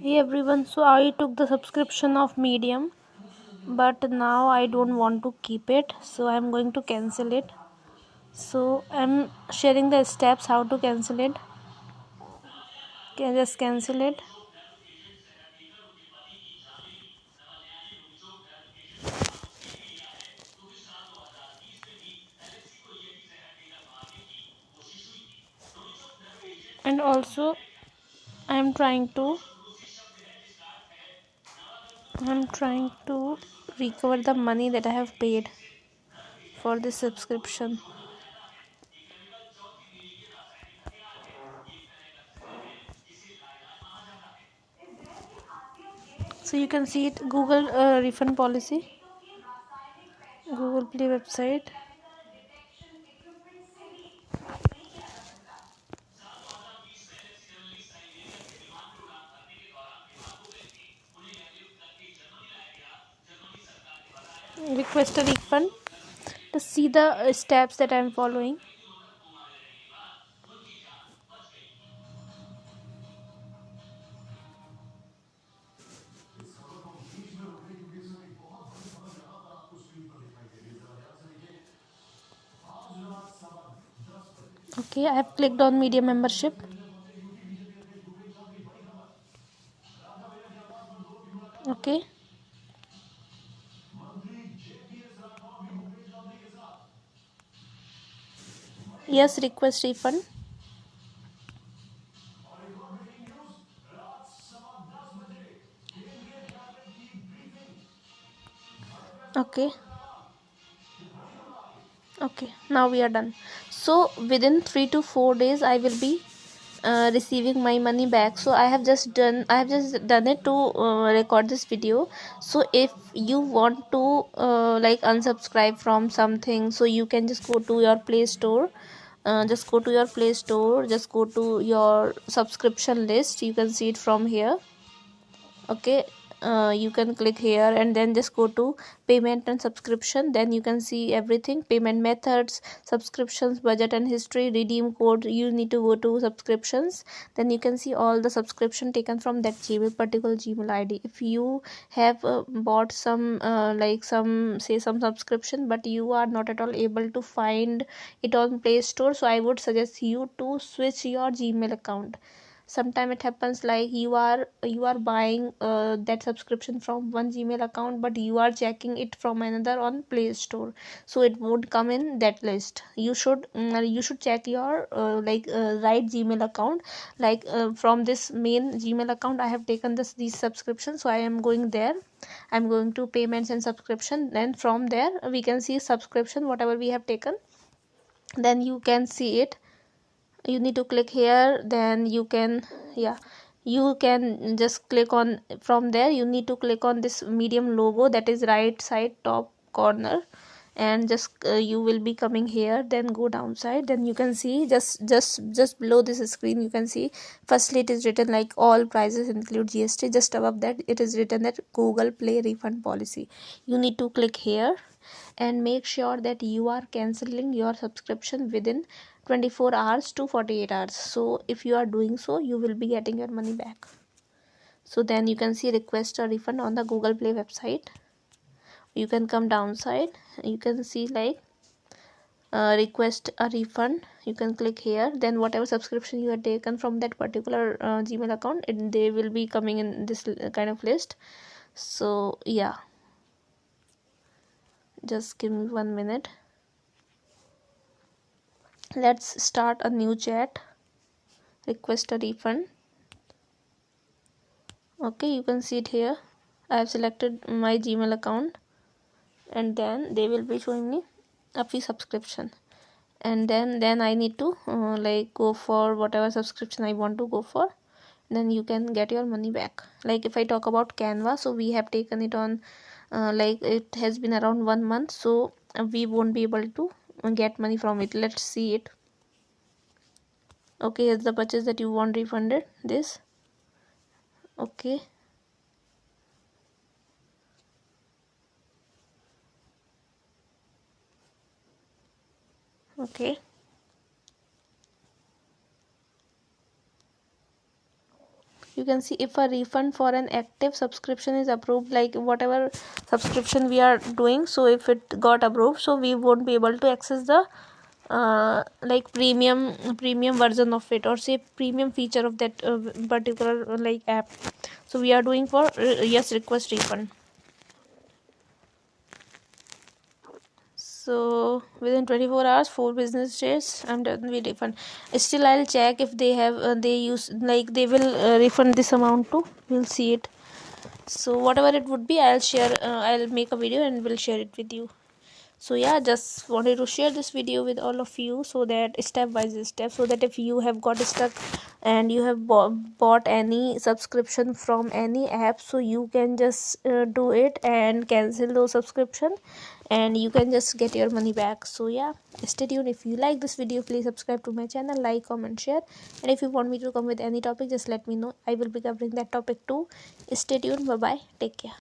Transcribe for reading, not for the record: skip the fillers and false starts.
Hey everyone, so I took the subscription of Medium, but now I don't want to keep it, so I'm going to cancel it. So I'm sharing the steps how to cancel it. Can just cancel it. And also I'm trying to I'm trying to recover the money that I have paid for this subscription. So you can see it Google refund policy, Google Play website. Request a refund to see the steps that I'm following. Okay, I have clicked on media membership. Okay, yes, request refund. Okay, okay, now we are done. So within 3 to 4 days I will be receiving my money back. So I have just done it to record this video. So if you want to like unsubscribe from something, so you can just go to your Play Store. Just go to your Play Store, just go to your subscription list. You can see it from here. Okay, you can click here and then just go to payment and subscription. Then you can see everything: payment methods, subscriptions, budget and history, redeem code. You need to go to subscriptions. Then you can see all the subscription taken from that particular Gmail ID. If you have bought some like some subscription, but you are not at all able to find it on Play Store, so I would suggest you to switch your Gmail account. Sometimes it happens like you are buying that subscription from one Gmail account, but you are checking it from another on Play Store, so it won't come in that list. You should check your right Gmail account. Like from this main Gmail account I have taken these subscriptions, so I am going there. I'm going to payments and subscription. Then from there we can see subscription whatever we have taken. Then you can see it. You need to click here. Then you can, yeah, you can just click on. From there you need to click on this Medium logo that is right side top corner, and just you will be coming here. Then go downside. Then you can see just below this screen you can see, firstly it is written like all prices include GST. Just above that it is written that Google Play refund policy. You need to click here and make sure that you are canceling your subscription within 24 hours to 48 hours. So if you are doing so, you will be getting your money back. So then you can see request a refund on the Google Play website. You can come downside. You can see like request a refund. You can click here. Then whatever subscription you have taken from that particular Gmail account, they will be coming in this kind of list. So yeah, just give me 1 minute. Let's start a new chat. Request a refund. Okay, you can see it here. I have selected my Gmail account, and then they will be showing me a free subscription. And then I need to like go for whatever subscription I want to go for. Then you can get your money back. Like if I talk about Canva, so we have taken it on like it has been around 1 month, so we won't be able to get money from it. Let's see it. Okay, here's the purchase that you want refunded. This. Okay. Okay. you can see if a refund for an active subscription is approved, like whatever subscription we are doing, so if it got approved, so we won't be able to access the like premium version of it, or say premium feature of that particular like app. So we are doing for yes, request refund. So within 24 hours, 4 business days, I'm done with refund. Still I'll check if they have they use, like they will refund this amount too. We'll see it. So whatever it would be, I'll share, I'll make a video and will share it with you. So yeah, just wanted to share this video with all of you, so that step by step, so that if you have got stuck and you have bought any subscription from any app, so you can just do it and cancel those subscription, and you can just get your money back. So yeah, stay tuned. If you like this video, please subscribe to my channel, like, comment, share, and if you want me to come with any topic, just let me know. I will be covering that topic too. Stay tuned. Bye bye, take care.